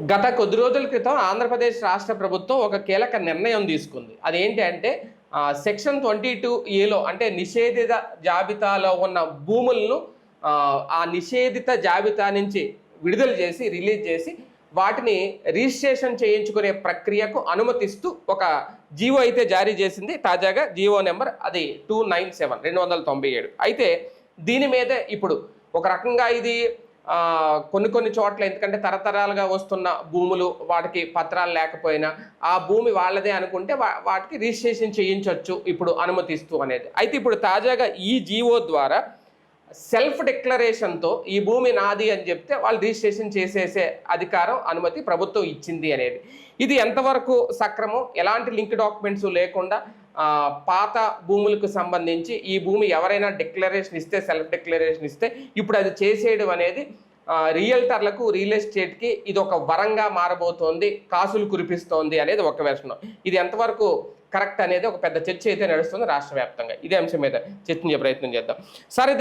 గత కొద్ది రోజుల క్రితం ఆంధ్రప్రదేశ్ రాష్ట్ర ప్రభుత్వం ఒక కీలక నిర్ణయం తీసుకుంది. అదేంటి అంటే సెక్షన్ 22ఏలో అంటే నిషేధిత జాబితాలో ఉన్న భూములను ఆ నిషేధిత జాబితా నుంచి విడుదల చేసి రిలీజ్ చేసి వాటిని రిజిస్ట్రేషన్ చేయించుకునే ప్రక్రియకు అనుమతిస్తూ ఒక జీవో అయితే జారీ చేసింది. తాజాగా జీవో నెంబర్ అది 297 అయితే దీని మీదే ఇప్పుడు ఒక రకంగా ఇది కొన్ని చోట్ల ఎందుకంటే తరతరాలుగా వస్తున్న భూములు వాటికి పత్రాలు లేకపోయినా ఆ భూమి వాళ్ళదే అనుకుంటే వాటికి రిజిస్ట్రేషన్ చేయించవచ్చు ఇప్పుడు అనుమతిస్తూ అనేది. అయితే ఇప్పుడు తాజాగా ఈ జీవో ద్వారా సెల్ఫ్ డిక్లరేషన్తో ఈ భూమి నాది అని చెప్తే వాళ్ళు రిజిస్ట్రేషన్ చేసేసే అధికారం అనుమతి ప్రభుత్వం ఇచ్చింది అనేది. ఇది ఎంతవరకు సక్రమం, ఎలాంటి లింక్ డాక్యుమెంట్స్ లేకుండా పాత భూములకు సంబంధించి ఈ భూమి ఎవరైనా డిక్లరేషన్ ఇస్తే సెల్ఫ్ డిక్లరేషన్ ఇస్తే ఇప్పుడు అది చేసేయడం అనేది రియల్టర్లకు రియల్ ఎస్టేట్కి ఇది ఒక వరంగా మారబోతోంది, కాసులు కురిపిస్తోంది అనేది ఒక వెర్షన్. ఇది ఎంతవరకు కరెక్ట్ అనేది ఒక పెద్ద చర్చ అయితే నడుస్తుంది రాష్ట్ర వ్యాప్తంగా. ఇదే అంశం మీద చర్చించే ప్రయత్నం చేద్దాం. సార్,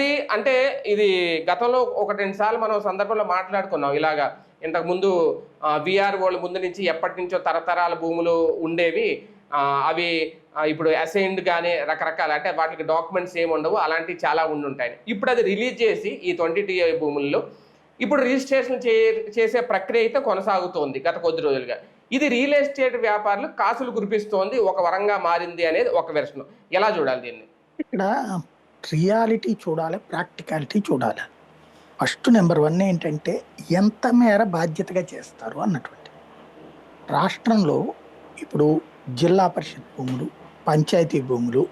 ఇది గతంలో 1-2 సార్లు మనం సందర్భంలో మాట్లాడుకున్నాం. ఇలాగా ఇంతకుముందు విఆర్ఓల ముందు నుంచి ఎప్పటి నుంచో తరతరాల భూములు ఉండేవి, అవి ఇప్పుడు అసైన్డ్ కానీ రకరకాల అంటే వాటికి డాక్యుమెంట్స్ ఏమి ఉండవు, అలాంటివి చాలా ఉండుంటాయి. ఇప్పుడు అది రిలీజ్ చేసి ఈ 22 భూముల్లో ఇప్పుడు రిజిస్ట్రేషన్ చేసే ప్రక్రియ అయితే కొనసాగుతోంది గత కొద్ది రోజులుగా. ఇది రియల్ ఎస్టేట్ వ్యాపారులు కాసులు కురిపిస్తోంది, ఒక వరంగా మారింది అనేది ఒక వెర్షన్. ఎలా చూడాలి దీన్ని? ఇక్కడ రియాలిటీ చూడాలి, ప్రాక్టికాలిటీ చూడాలి. ఫస్ట్ నెంబర్ 1 ఏంటంటే ఎంత మేర బాధ్యతగా చేస్తారు అన్నటువంటి. రాష్ట్రంలో ఇప్పుడు జిల్లా పరిషత్ భూములు, పంచాయతీ భూములు,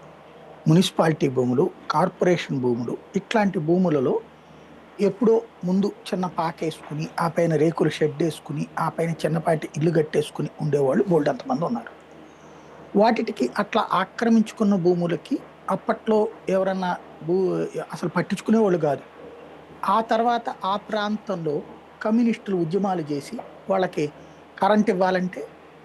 మున్సిపాలిటీ భూములు, కార్పొరేషన్ భూములు, ఇట్లాంటి భూములలో ఎప్పుడో ముందు చిన్న పాకేసుకుని ఆ పైన రేకులు షెడ్ వేసుకుని ఆ పైన చిన్నపాటి ఇల్లు కట్టేసుకుని ఉండేవాళ్ళు బోల్డ్ అంతమంది ఉన్నారు. వాటికి అట్లా ఆక్రమించుకున్న భూములకి అప్పట్లో ఎవరన్నా అసలు పట్టించుకునేవాళ్ళు కాదు. ఆ తర్వాత ఆ ప్రాంతంలో కమ్యూనిస్టులు ఉద్యమాలు చేసి వాళ్ళకి కరెంట్ ఇవ్వాలంటే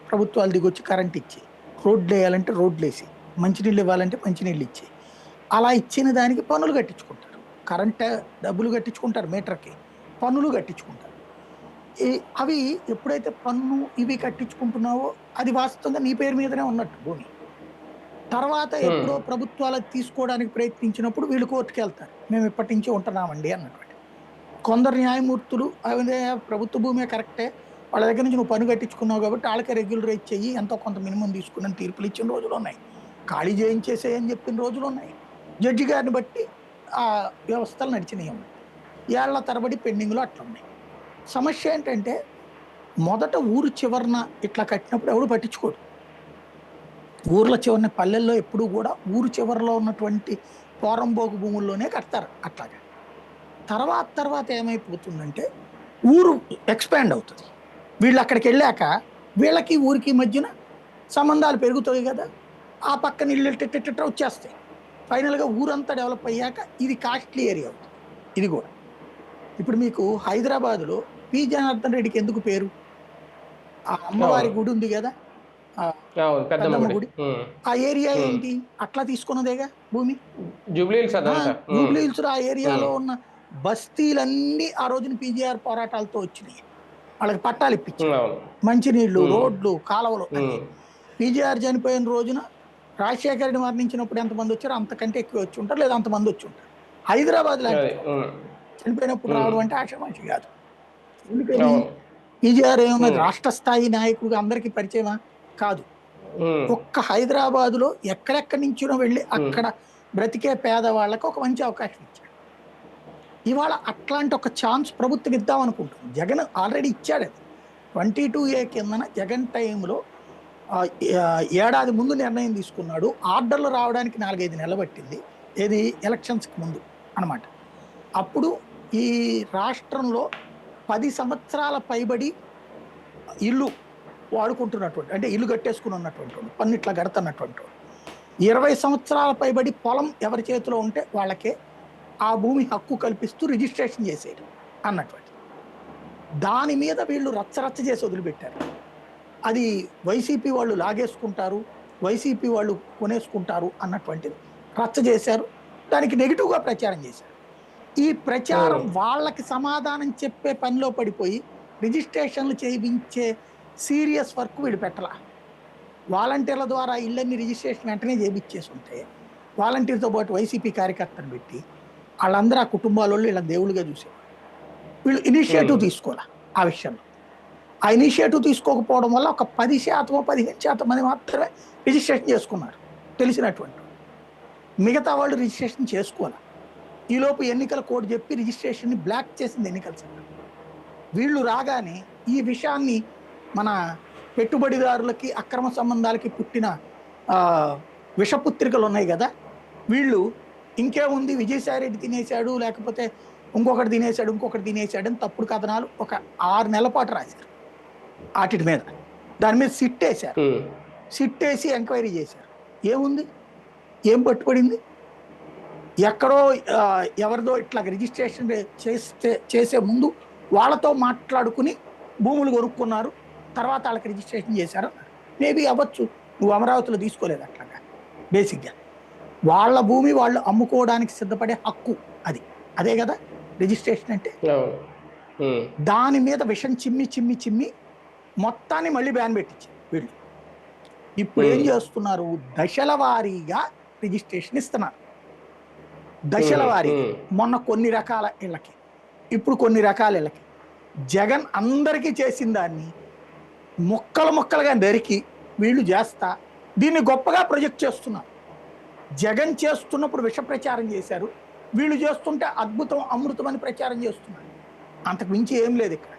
ప్రభుత్వాలు దిగొచ్చి కరెంట్ ఇచ్చి, రోడ్లు వేయాలంటే రోడ్లు వేసి, మంచినీళ్ళు ఇవ్వాలంటే మంచినీళ్ళు ఇచ్చి, అలా ఇచ్చిన దానికి పన్నులు కట్టించుకుంటారు. కరెంట్ డబ్బులు కట్టించుకుంటారు, మీటర్కి పన్నులు కట్టించుకుంటారు. అవి ఎప్పుడైతే పన్ను ఇవి కట్టించుకుంటున్నావో అది వాస్తవంగా నీ పేరు మీదనే ఉన్నట్టు భూమి. తర్వాత ఎప్పుడో ప్రభుత్వాలు తీసుకోవడానికి ప్రయత్నించినప్పుడు వీళ్ళు కోర్టుకు వెళ్తారు, మేము ఇప్పటి నుంచి ఉంటున్నామండి అన్నటువంటి. కొందరు న్యాయమూర్తులు అదే ప్రభుత్వ భూమే కరెక్టే, వాళ్ళ దగ్గర నుంచి నువ్వు పన్ను కట్టించుకున్నావు కాబట్టి వాళ్ళకే రెగ్యులరైజ్ చెయ్యి, ఎంతో కొంత మినిమం తీసుకున్న తీర్పులు ఇచ్చిన రోజులు ఉన్నాయి, ఖాళీ చేయించేసేయని చెప్పిన రోజులు ఉన్నాయి. జడ్జి గారిని బట్టి ఆ వ్యవస్థలు నడిచినవి ఉన్నాయి. ఏళ్ల తరబడి పెండింగ్లో అట్లా ఉన్నాయి. సమస్య ఏంటంటే మొదట ఊరు చివరన ఇట్లా కట్టినప్పుడు ఎవడు పట్టించుకోడు. ఊర్ల చివరిన పల్లెల్లో ఎప్పుడు కూడా ఊరు చివరిలో ఉన్నటువంటి పోరంబోగు భూముల్లోనే కడతారు. అట్లాగా తర్వాత ఏమైపోతుందంటే ఊరు ఎక్స్పాండ్ అవుతుంది. వీళ్ళు అక్కడికి వెళ్ళాక వీళ్ళకి ఊరికి మధ్యన సంబంధాలు పెరుగుతాయి కదా, ఆ పక్కన ఇల్లు వచ్చేస్తాయి. ఫైనల్గా ఊరంతా డెవలప్ అయ్యాక ఇది కాస్ట్లీ ఏరియా అవుతుంది. ఇది కూడా ఇప్పుడు మీకు హైదరాబాద్లో పి జనార్దన్ రెడ్డికి ఎందుకు పేరు? ఆ అమ్మవారి గుడి ఉంది కదా, పెద్దమ్మ గుడి, ఆ ఏరియా ఏంటి? అట్లా తీసుకున్నదేగా భూమి. జూబ్లీహిల్స్ ఆ ఏరియాలో ఉన్న బస్తీలన్నీ ఆ రోజున పీజీఆర్ పోరాటాలతో వచ్చినాయి. వాళ్ళకి పట్టాలు ఇప్పించారు, మంచినీళ్లు, రోడ్లు, కాలువలు. పీజీఆర్ చనిపోయిన రోజున రాజశేఖర రెడ్డి మరణించినప్పుడు ఎంతమంది వచ్చారో అంతకంటే ఎక్కువ వచ్చి ఉంటారు, లేదా అంతమంది వచ్చి ఉంటారు. హైదరాబాద్ లాంటి చనిపోయినప్పుడు రావడం అంటే ఆషామాషి కాదు. ఎందుకని పీజీఆర్ ఏమన్నది రాష్ట్ర స్థాయి నాయకుడిగా అందరికీ పరిచయమా? కాదు. ఒక్క హైదరాబాదులో ఎక్కడెక్కడి నుంచో వెళ్ళి అక్కడ బ్రతికే పేదవాళ్ళకి ఒక మంచి అవకాశం ఇచ్చాడు. ఇవాళ అట్లాంటి ఒక ఛాన్స్ ప్రభుత్వం ఇద్దాం అనుకుంటుంది. జగన్ ఆల్రెడీ ఇచ్చాడు. 22A కిందన జగన్ టైంలో ఏడాది ముందు నిర్ణయం తీసుకున్నాడు. ఆర్డర్లు రావడానికి 4-5 నెలలు పట్టింది, ఏది ఎలక్షన్స్కి ముందు అన్నమాట. అప్పుడు ఈ రాష్ట్రంలో 10 సంవత్సరాల పైబడి ఇల్లు వాడుకుంటున్నటువంటి, అంటే ఇల్లు కట్టేసుకుని ఉన్నటువంటి, పన్ను ఇట్లా కడుతున్నటువంటి 20 సంవత్సరాల పైబడి పొలం ఎవరి చేతిలో ఉంటే వాళ్ళకే ఆ భూమి హక్కు కల్పిస్తూ రిజిస్ట్రేషన్ చేసేది అన్నటువంటి. దాని మీద వీళ్ళు రచ్చరచ్చ చేసి వదిలిపెట్టారు. అది వైసీపీ వాళ్ళు లాగేసుకుంటారు, వైసీపీ వాళ్ళు కొనేసుకుంటారు అన్నటువంటిది రచ్చ చేశారు. దానికి నెగిటివ్గా ప్రచారం చేశారు. ఈ ప్రచారం వాళ్ళకి సమాధానం చెప్పే పనిలో పడిపోయి రిజిస్ట్రేషన్లు చేయించే సీరియస్ వర్క్ వీడు పెట్టాల. వాలంటీర్ల ద్వారా ఇళ్ళన్ని రిజిస్ట్రేషన్ వెంటనే చేయించేసి ఉంటే వాలంటీర్తో పాటు వైసీపీ కార్యకర్తను పెట్టి వాళ్ళందరూ ఆ కుటుంబాల వాళ్ళు ఇలా దేవుళ్ళుగా చూసేవారు. వీళ్ళు ఇనిషియేటివ్ తీసుకోవాలి ఆ విషయంలో. ఆ ఇనిషియేటివ్ తీసుకోకపోవడం వల్ల ఒక 10% 15% మంది మాత్రమే రిజిస్ట్రేషన్ చేసుకున్నారు తెలిసినటువంటి. మిగతా వాళ్ళు రిజిస్ట్రేషన్ చేసుకోవాలి. ఈలోపు ఎన్నికల కోడ్ చెప్పి రిజిస్ట్రేషన్ని బ్లాక్ చేసింది ఎన్నికల సంఘం. వీళ్ళు రాగానే ఈ విషయాన్ని మన పెట్టుబడిదారులకి అక్రమ సంబంధాలకి పుట్టిన విషపుత్రికలు ఉన్నాయి కదా, వీళ్ళు ఇంకేముంది విజయసాయి రెడ్డి తినేశాడు, లేకపోతే ఇంకొకటి తినేశాడు అని తప్పుడు కథనాలు ఒక 6 నెలల పాటు రాశారు వాటి మీద. దాని మీద సిట్ వేశారు. సిట్ వేసి ఎంక్వైరీ చేశారు. ఏముంది, ఏం పట్టుబడింది? ఎక్కడో ఎవరిదో ఇట్లా రిజిస్ట్రేషన్ చేసే ముందు వాళ్ళతో మాట్లాడుకుని భూములు కొనుక్కున్నారు, తర్వాత వాళ్ళకి రిజిస్ట్రేషన్ చేశారు. మేబీ అవ్వచ్చు, నువ్వు అమరావతిలో తీసుకోలేదు అట్లాగా. బేసిక్గా వాళ్ళ భూమి వాళ్ళు అమ్ముకోవడానికి సిద్ధపడే హక్కు అదే కదా రిజిస్ట్రేషన్ అంటే. దాని మీద విషం చిమ్మి మొత్తాన్ని మళ్ళీ బ్యాన్ పెట్టించారు వీళ్ళు. ఇప్పుడు ఏం చేస్తున్నారు, దశల వారీగా రిజిస్ట్రేషన్ ఇస్తున్నారు. దశల వారీగా మొన్న కొన్ని రకాల ఇళ్ళకి, ఇప్పుడు కొన్ని రకాల ఇళ్ళకి. జగన్ అందరికీ చేసిన దాన్ని ముక్కలుగా నరికి వీళ్ళు చేస్తా దీన్ని గొప్పగా ప్రొజెక్ట్ చేస్తున్నారు. జగన్ చేస్తున్నప్పుడు విష ప్రచారం చేశారు, వీళ్ళు చేస్తుంటే అద్భుతం అమృతం అని ప్రచారం చేస్తున్నారు. అంతకు మించి ఏం లేదు ఇక్కడ.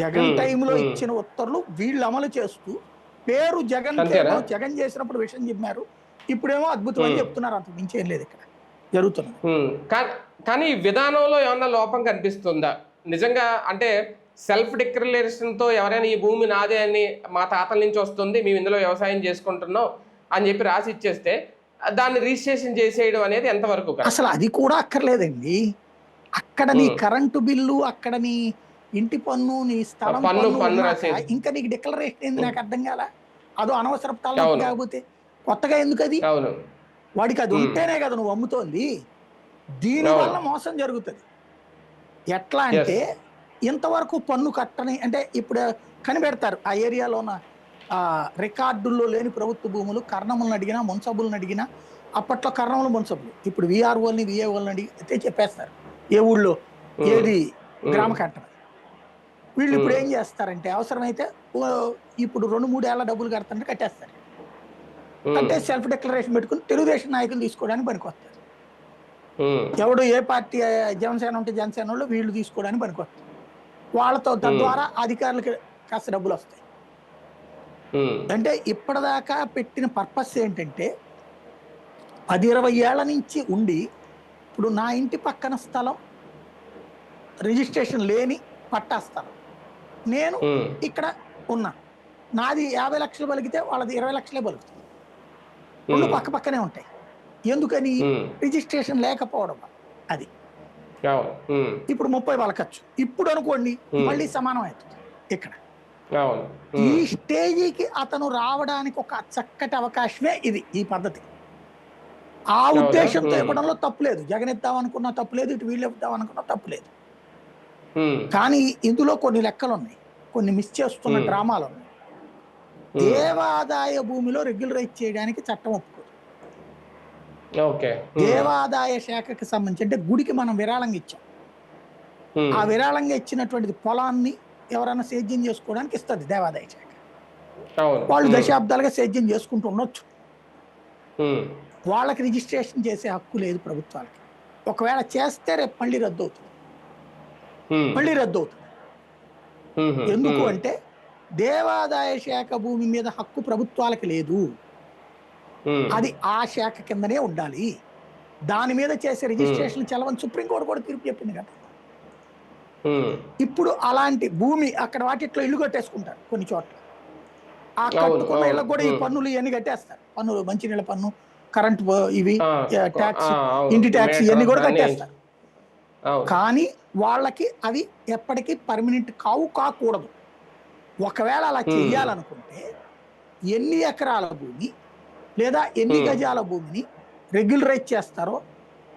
జగన్ టైంలో ఇచ్చిన ఉత్తర్వులు వీళ్ళు అమలు చేస్తూ పేరు జగన్ చేసినప్పుడు విషయం చెప్పారు, ఇప్పుడేమో అద్భుతం అని చెప్తున్నారు. అంతకు మించి ఏం లేదు ఇక్కడ జరుగుతున్నది. కానీ ఈ విధానంలో ఏమన్నా లోపం కనిపిస్తుందా నిజంగా? అంటే సెల్ఫ్ డిక్లరేషన్తో ఎవరైనా ఈ భూమి నాదే అని, మా తాతల నుంచి వస్తుంది, మేము ఇందులో వ్యవసాయం చేసుకుంటున్నాం అని చెప్పి రాసి ఇచ్చేస్తే దాన్ని రిజిస్ట్రేషన్ చేసేయడం అనేది ఎంతవరకు? అసలు అది కూడా అక్కర్లేదండి. అక్కడ నీ కరెంటు బిల్లు, అక్కడ నీ ఇంటి పన్ను, నీ స్థలం పన్ను, ఇంకా నీకు డిక్లరేషన్ ఏంది నాకు అర్థం కాల. అదో అనవసరపు తల కాకపోతే కొత్తగా ఎందుకు అది? వాడికి అది ఉంటేనే కదా నువ్వు అమ్ముతోంది. దీనివల్ల మోసం జరుగుతుంది. ఎట్లా అంటే ఇంతవరకు పన్ను కట్టని, అంటే ఇప్పుడు కనిపెడతారు ఆ ఏరియాలో ఉన్న రికార్డుల్లో లేని ప్రభుత్వ భూములు, కర్ణములను అడిగినా మున్సబులను అడిగినా, అప్పట్లో కర్ణములు మున్సబులు, ఇప్పుడు విఆర్ఓల్ని విఏఓల్ని అడిగితే చెప్పేస్తారు ఏ ఊళ్ళో ఏది గ్రామ కట్టడం. వీళ్ళు ఇప్పుడు ఏం చేస్తారంటే అవసరమైతే ఇప్పుడు 2-3 ఏళ్ళ డబ్బులు కడతారంటే కట్టేస్తారు. అంటే సెల్ఫ్ డిక్లరేషన్ పెట్టుకుని తెలుగుదేశం నాయకులు తీసుకోవడానికి పనికొస్తారు. ఎవడు ఏ పార్టీ జనసేన ఉంటే జనసేన వాళ్ళు వీళ్ళు తీసుకోవడానికి పనికొస్తారు. వాళ్ళతో తద్వారా అధికారులకి కాస్త డబ్బులు వస్తాయి. అంటే ఇప్పటిదాకా పెట్టిన పర్పస్ ఏంటంటే 10-20 ఏళ్ల నుంచి ఉండి ఇప్పుడు నా ఇంటి పక్కన స్థలం రిజిస్ట్రేషన్ లేని పట్టా స్థలం, నేను ఇక్కడ ఉన్నా, నాది 50 లక్షలు పలికితే వాళ్ళది 20 లక్షలే పలుకుతుంది. రెండు పక్క పక్కనే ఉంటాయి. ఎందుకని? రిజిస్ట్రేషన్ లేకపోవడం. అది ఇప్పుడు 30 పలకచ్చు, ఇప్పుడు అనుకోండి మళ్ళీ సమానం అవుతుంది. ఇక్కడ ఈ స్టేజీకి అతను రావడానికి ఒక చక్కటి అవకాశమే ఇది, ఈ పద్ధతి. ఆ ఉద్దేశంతో ఇవ్వడంలో తప్పులేదు. జగన్ ఇద్దామనుకున్నా తప్పులేదు, ఇటు వీళ్ళు ఇద్దామనుకున్నా తప్పులేదు. కానీ ఇందులో కొన్ని లెక్కలు ఉన్నాయి, కొన్ని మిస్ చేస్తున్న డ్రామాలు ఉన్నాయి. దేవాదాయ భూమిలో రెగ్యులరైజ్ చేయడానికి చట్టం ఒప్పుకోదు. దేవాదాయ శాఖకి సంబంధించి, అంటే గుడికి మనం విరాళంగా ఇచ్చాం, ఆ విరాళంగా ఇచ్చినటువంటి పొలాన్ని ఎవరైనా సేద్యం చేసుకోవడానికి ఇస్తుంది దేవాదాయ శాఖ. వాళ్ళు దశాబ్దాలుగా సేద్యం చేసుకుంటూ ఉండొచ్చు. వాళ్ళకి రిజిస్ట్రేషన్ చేసే హక్కు లేదు ప్రభుత్వాలకి. ఒకవేళ చేస్తే రేపు మళ్ళీ రద్దు అవుతుంది. ఎందుకు అంటే దేవాదాయ శాఖ భూమి మీద హక్కు ప్రభుత్వాలకి లేదు, అది ఆ శాఖ కిందనే ఉండాలి. దాని మీద చేసే రిజిస్ట్రేషన్ చలవని సుప్రీంకోర్టు కూడా తీర్పు చెప్పింది కదా. ఇప్పుడు అలాంటి భూమి అక్కడ వాటిట్లో ఇల్లు కట్టేసుకుంటారు కొన్ని చోట్ల. ఆ కట్టుకున్న ఇళ్ళకు కూడా ఈ పన్నులు ఇవన్నీ కట్టేస్తారు. పన్నులు, మంచినీళ్ళ పన్ను, కరెంట్, ఇవి ట్యాక్స్, ఇంటి ట్యాక్స్, ఇవన్నీ కూడా కట్టేస్తారు. కానీ వాళ్ళకి అవి ఎప్పటికీ పర్మనెంట్ కాకూడదు. ఒకవేళ అలా చెయ్యాలనుకుంటే ఎన్ని ఎకరాల భూమి లేదా ఎన్ని గజాల భూమిని రెగ్యులరైజ్ చేస్తారో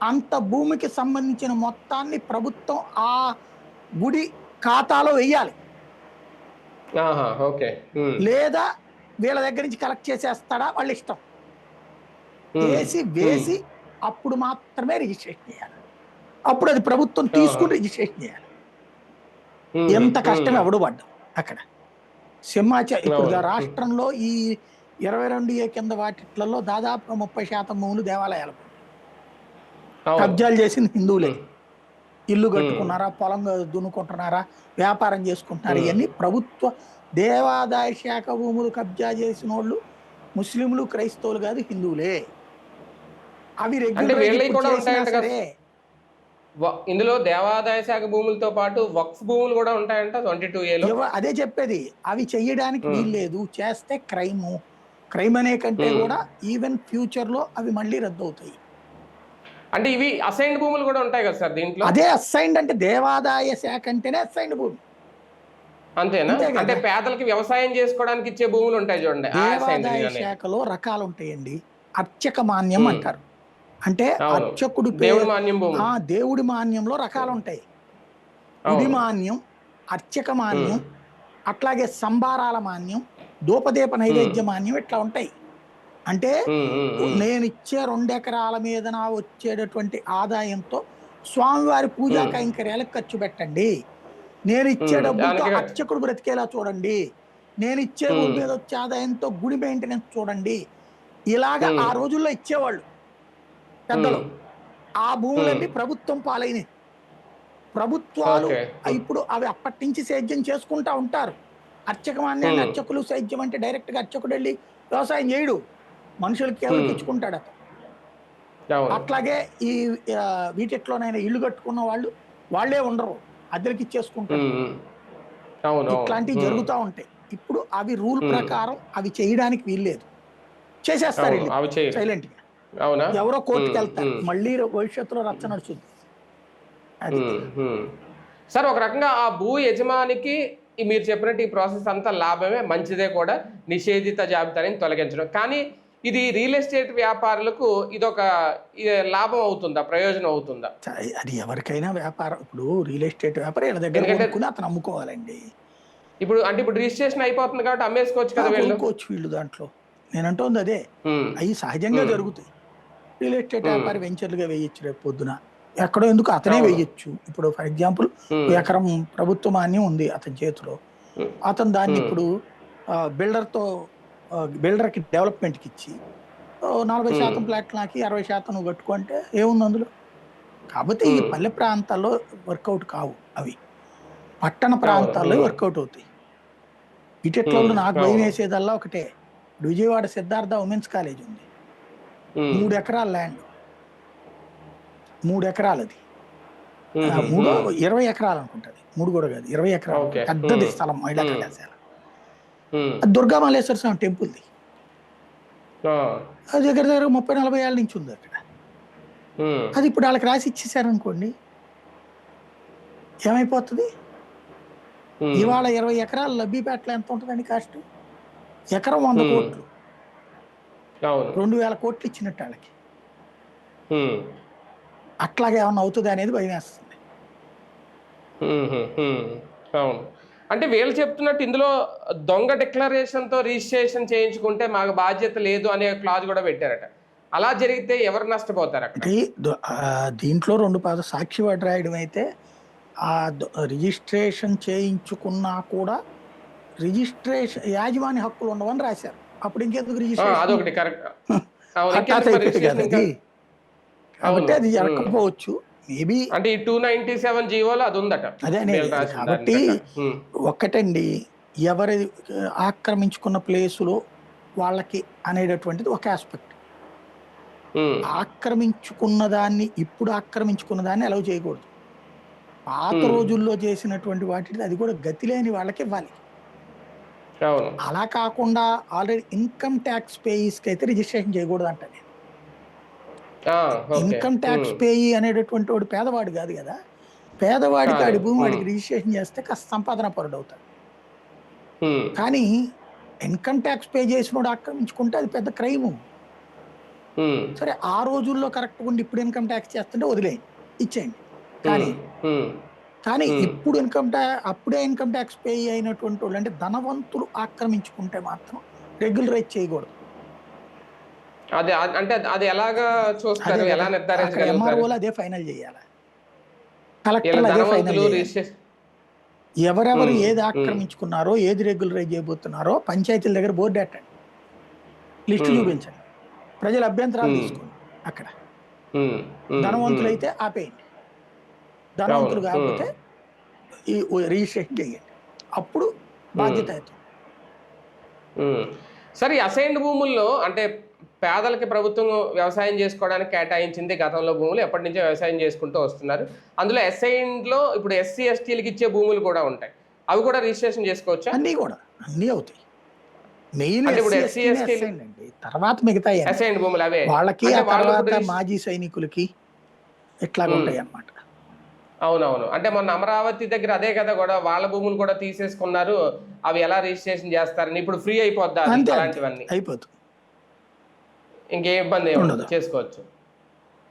అంత భూమికి సంబంధించిన మొత్తాన్ని ప్రభుత్వం ఆ గుడి ఖాతాలో వెయ్యాలి, ఆహా, ఓకే. ఉమ్, లేదా వీళ్ళ దగ్గర నుంచి కలెక్ట్ చేసేస్తాడా వాళ్ళ ఇష్టం. ఉమ్, ఉమ్, వేసి అప్పుడు మాత్రమే రిజిస్ట్రేషన్ చేయాలి. అప్పుడు అది ప్రభుత్వం ఆహా, తీసుకుని రిజిస్ట్రేషన్ చేయాలి. ఉమ్, ఎంత కష్టం ఉమ్, ఎవడు పడ్డం అక్కడ. ఇప్పుడు అవును. రాష్ట్రంలో ఈ 22A కింద వాటిట్లలో దాదాపు 30% భూములు దేవాలయాల భూములు. అవును. కబ్జాలు చేసింది హిందువులే. ఉమ్, ఇల్లు ఉమ్, కట్టుకున్నారా, పొలం దున్నుకుంటున్నారా, వ్యాపారం చేసుకుంటున్నారా, ఉమ్. ఇవన్నీ ప్రభుత్వ దేవాదాయ శాఖ భూములు కబ్జా చేసిన వాళ్ళు ముస్లింలు, క్రైస్తవులు కాదు, హిందువులే. అవి అంటే రెగ్యులరైజ్ వీళ్ళవి ఇప్పుడు కూడా చేసినా ఉంటాయంట కదా. సరే. ఇందులో దేవాదాయ శాఖ భూములతో పాటు వక్ఫ్ భూములు కూడా ఉంటాయంట 22A లో. అదే చెప్పేది, అవి చెయ్యడానికి వీల్లేదు. చేస్తే క్రైము. క్రైమ్ అనే కంటే కూడా ఈవెన్ ఫ్యూచర్ లో అవి మళ్ళీ రద్దు అవుతాయి. అంటే ఇవి అసైన్డ్ భూములు కూడా ఉంటాయి కదా సార్ దీంట్లో. అదే అసైన్డ్ అంటే దేవాదాయ శాఖ అంటేనే అసైన్డ్ భూమి. అంతేనా? అంతే అంటే కదా. పేదలకి వ్యవసాయం చేసుకోవడానికి ఇచ్చే భూములు ఉంటాయి చూడండి, ఆ అసైన్డ్ దేవాదాయ అనేది. శాఖలో రకాలు ఉంటాయండి. అర్చక మాన్యం ఉమ్, అంటారు. అంటే అవును. అర్చకుడి దేవుడి మాన్యం భూములు. దేవుడి మాన్యంలో రకాలు ఉంటాయి. గుడి అవును. మాన్యం, అర్చక ఉమ్, మాన్యం, అట్లాగే సంభారాల మాన్యం, ధూపదీప ఉమ్, నైవేద్య మాన్యం, ఇట్లా ఉంటాయి. అంటే ఉమ్, ఉమ్, ఉమ్, నేను ఇచ్చే 2 ఎకరాల మీద నా వచ్చేటటువంటి ఆదాయంతో స్వామివారి పూజా ఉమ్, కైంకర్యాలకు ఖర్చు పెట్టండి. నేను ఇచ్చే డబ్బులతో దానికి. అర్చకుడు బ్రతికేలా చూడండి. నేను ఇచ్చే ఉమ్, మీద వచ్చే ఆదాయంతో గుడి మెయింటెనెన్స్ చూడండి. ఇలాగ ఆ ఉమ్, రోజుల్లో ఇచ్చేవాళ్ళు ఉమ్, పెద్దలు. ఆ ఉమ్, భూములన్నీ ప్రభుత్వం పాలైనవి. ప్రభుత్వాలు ఓకే. ఉమ్, ఇప్పుడు అవి అప్పటి నుంచి సేద్యం చేసుకుంటా ఉంటారు. అర్చక మాన్యాన్ని, ఉమ్, అర్చకులు సేద్యం అంటే డైరెక్ట్ గా అర్చకుడు వెళ్ళి వ్యవసాయం చేయడు, మనుషులకి కేవలం ఉమ్, ఇచ్చుకుంటాడు అతను. అవును. అట్లాగే ఈ వీటిట్లోనైనా ఇల్లు కట్టుకున్న వాళ్ళు వాళ్ళే ఉండరు, అద్దెలకి ఇచ్చేసుకుంటారు. ఉమ్, ఉమ్, అవును, అవును. ఇట్లాంటివి ఉమ్, జరుగుతూ ఉంటాయి. ఇప్పుడు అవి రూల్ ఉమ్, ప్రకారం అవి చేయడానికి వీల్లేదు. చేసేస్తారు అవును. వెళ్ళి అవి చేయరు. సైలెంట్ గా. అవునా? ఎవరో కోర్టుకు ఉమ్, వెళ్తారు, ఉమ్, మళ్ళీ భవిష్యత్తులో రచ్చ నడుచుద్ది. అది. ఉమ్, ఉమ్. సార్, ఒక రకంగా ఆ భూ యజమానికి మీరు చెప్పినట్టు ఈ ప్రాసెస్ అంతా లాభమే, మంచిదే కూడా, నిషేధిత జాబితాని తొలగించడం. కానీ ఇది రియల్ ఎస్టేట్ వ్యాపారులకు ఇదొక లాభం అవుతుందా, ప్రయోజనం అవుతుందా? అది ఎవరికైనా వ్యాపారం. ఇప్పుడు రియల్ ఎస్టేట్ వ్యాపారం వీళ్ళ దగ్గర ఎందుకంటే కొనుక్కుని అతను అమ్ముకోవాలండి. ఇప్పుడు రిజిస్ట్రేషన్ అయిపోతుంది కాబట్టి అమ్మేసుకోవచ్చు కదా వీళ్ళు. కొనుక్కోవచ్చు వీళ్ళు దాంట్లో. నేనంటోంది అదే. ఉమ్, అవి సహజంగా ఉమ్, జరుగుతాయి. రియల్ ఎస్టేట్ ఉమ్, వ్యాపారి వెంచర్లుగా వేయొచ్చు రేపు పొద్దున. ఎక్కడో ఎందుకు అతనే అవును. వేయొచ్చు. ఇప్పుడు ఫర్ ఎగ్జాంపుల్ ఉమ్, ఎకరం ప్రభుత్వ మాన్యం ఉంది అతని చేతిలో. ఉమ్, అతను దాన్ని ఉమ్, ఇప్పుడు బిల్డర్తో బిల్డర్కి డెవలప్మెంట్కి ఇచ్చి 40% ఉమ్, ప్లాట్ నాకు 60% నువ్వు కట్టుకో అంటే ఏముంది అందులో. కాకపోతే ఈ ఉమ్, పల్లె ప్రాంతాల్లో వర్కౌట్ కావు అవి. పట్టణ అవును. ప్రాంతాల్లో ఉమ్, వర్కౌట్ అవుతాయి. ఇటెట్లలో ఉమ్, నాకు భయం అవును. వేసేదల్లా ఒకటే. ఇప్పుడు విజయవాడ సిద్ధార్థ ఉమెన్స్ కాలేజ్ ఉంది. ఉమ్, 3 ఎకరాల ల్యాండ్, 3 ఎకరాలు అది. ఉమ్, మూడో ఉమ్, 20 ఎకరాలు అనుకుంటుంది. 3 కూడా కాదు, 20 ఎకరాలు ఓకే. ఉంటుంది. పెద్దది ఉమ్, స్థలం, మహిళా ఉమ్, కళాశాల. ఉమ్, అది దుర్గామల్లేశ్వర స్వామి టెంపుల్ది. ఆ, అది దగ్గర దగ్గర 30-40 ఏళ్ళ నుంచి ఉంది అక్కడ. ఉమ్, అది ఇప్పుడు వాళ్ళకి రాసి ఇచ్చేసారనుకోండి, ఏమైపోతుంది? ఉమ్, ఇవాళ 20 ఎకరాలు లబ్బిపేటలో ఎంత ఉంటుందండి కాస్ట్? ఎకరం 100 ఉమ్, కోట్లు, అవును. 2000 కోట్లు ఇచ్చినట్టు వాళ్ళకి. ఉమ్, అట్లాగే ఏమన్నా అవుతుంది అనేది భయం వేస్తుంది. ఉమ్, ఉమ్, అవును. అంటే వీళ్ళు చెప్తున్నట్టు ఇందులో దొంగ డిక్లరేషన్తో రిజిస్ట్రేషన్ చేయించుకుంటే మాకు బాధ్యత లేదు అనే క్లాజ్ కూడా పెట్టారట. అలా జరిగితే ఎవరు నష్టపోతారు అక్కడ? అంటే దీంట్లో 2 సాక్షి వాడు రాయడం అయితే, ఆ రిజిస్ట్రేషన్ చేయించుకున్నా కూడా రిజిస్ట్రేషన్ యాజమాన్య హక్కులు ఉండవని రాశారు. అప్పుడు ఇంకెందుకు రిజిస్ట్రేషన్? అదొకటి కరెక్ట్. అవును, హఠాత్ ఇంకెందుకు మరి అయిపోయింది కదా రిజిస్ట్రేషన్ ఇంకా. అది. కాబట్టి అవును. అది ఉమ్. జరగకపోవచ్చు. మేబీ అంటే ఈ 297 జీవోలో అది ఉందట, అదే అనేది. వీళ్ళు అది రాసిన దాని కాబట్టి ప్రకారం. ఉమ్, ఒక్కటండి, ఎవరి ఆక్రమించుకున్న ప్లేసులో వాళ్ళకి అనేటటువంటిది ఒక ఆస్పెక్ట్. ఉమ్, ఆక్రమించుకున్న దాన్ని, ఇప్పుడు ఆక్రమించుకున్న దాన్ని అలౌ చేయకూడదు. పాత ఉమ్, రోజుల్లో చేసినటువంటి వాటిని అది కూడా గతి లేని వాళ్ళకి ఇవ్వాలి. అవును. అలా కాకుండా ఆల్రెడీ ఇన్కమ్ ట్యాక్స్ పేయీస్కి అయితే రిజిస్ట్రేషన్ చేయకూడదు అంట నేను. ఆ, ఓకే. ఇన్కమ్ ట్యాక్స్ ఉమ్, పేయీ అనేటటువంటి వాడు పేదవాడు కాదు కదా. పేదవాడికి కాదు. ఆడి భూమి ఉమ్, వాడికి రిజిస్ట్రేషన్ చేస్తే కాస్త సంపాదన పరుడు అవుతాడు. ఉమ్, కానీ ఇన్కమ్ ట్యాక్స్ పే చేసినోడు ఆక్రమించుకుంటే అది పెద్ద క్రైము. ఉమ్, సరే, ఆ రోజుల్లో కరెక్ట్గా ఉండి ఇప్పుడు ఇన్కమ్ ట్యాక్స్ చేస్తుంటే వదిలేయండి, ఇచ్చేయండి. ఉమ్, కానీ ఉమ్, కానీ ఉమ్. ఇప్పుడు అప్పుడే ఇన్కమ్ ట్యాక్స్ పే అయినటువంటి వాళ్ళు అంటే ధనవంతులు ఆక్రమించుకుంటే మాత్రం రెగ్యులరైజ్ చేయకూడదు. అంటే అది ఎలాగా చూస్తారు, అదే ఎలా కదా, అక్కడ నిర్ధారించగలుగుతారు? ఎంఆర్ఓలు అదే ఫైనల్ చేయాలి, ఇలా కలెక్టర్లు అదే ఫైనల్ ధనవంతులు చేయాలి. రిజిస్ట్రేషన్. ఎవరెవరు ఉమ్, ఏది ఉమ్, ఆక్రమించుకున్నారో, ఏది రెగ్యులరైజ్ చేయబోతున్నారో పంచాయతీల దగ్గర బోర్డు పెట్టండి, లిస్టు ఉమ్, చూపించండి, ప్రజల అభ్యంతరాలు ఉమ్, తీసుకోండి. అక్కడ ఉమ్, ఉమ్, ఉమ్. ధనవంతులైతే ఆపేయండి, అవును. ధనవంతులు కాకపోతే ఈ రిజిస్ట్రేషన్ చేయండి, అప్పుడు ఉమ్, బాధ్యత అవుతుంది. ఉమ్. సరే, ఈ అసైన్డ్ భూముల్లో అంటే పేదలకి ప్రభుత్వం వ్యవసాయం చేసుకోవడానికి కేటాయించింది గతంలో భూములు, ఎప్పటి నుంచో వ్యవసాయం చేసుకుంటూ వస్తున్నారు. అందులో అసైన్డ్లో ఇప్పుడు ఎస్సీ ఎస్టీలకి ఇచ్చే భూములు కూడా ఉంటాయి, అవి కూడా రిజిస్ట్రేషన్ చేసుకోవచ్చా? అన్నీ కూడా అన్నీ అవుతాయి. మెయిన్ అంటే ఇప్పుడు ఎస్సీ ఎస్సీ ఎస్టీనే ఎస్టీలు అసైన్ అండి, తర్వాత మిగతా అసైన్డ్ భూములు అవే, వాళ్ళకి, అంటే ఆ వాళ్ళు ఇప్పుడు తర్వాత మాజీ సైనికులకి ఇట్లాగుంటాయి అన్నమాట. అవునవును. అంటే మొన్న అమరావతి దగ్గర అదే కదా కూడా, వాళ్ళ భూములు కూడా తీసేసుకున్నారు, అవి ఎలా రిజిస్ట్రేషన్ చేస్తారని. ఇప్పుడు ఫ్రీ అయిపోద్దా అది, అంతే అంతే అలాంటివన్నీ అయిపోతుంది, ఇంకే ఇబ్బంది ఏమి ఉండదు, ఉండదు. చేసుకోవచ్చు.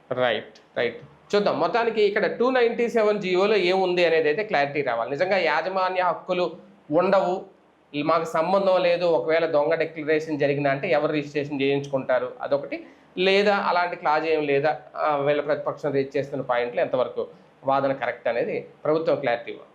Right, right. చూద్దాం. మొత్తానికి ఇక్కడ 297 జియోలో ఏముంది అనేది అయితే క్లారిటీ రావాలి. నిజంగా యాజమాన్య హక్కులు ఉండవు, మాకు సంబంధం లేదు, ఒకవేళ దొంగ డిక్లరేషన్ జరిగినా అంటే ఎవరు రిజిస్ట్రేషన్ చేయించుకుంటారు అదొకటి, లేదా అలాంటి క్లాజ్ ఏం లేదా, వీళ్ళ ప్రతిపక్షం రేజ్ చేస్తున్న పాయింట్లు ఎంతవరకు వాదన కరెక్ట్ అనేది ప్రభుత్వం క్లారిటీ ఇవ్వాలి.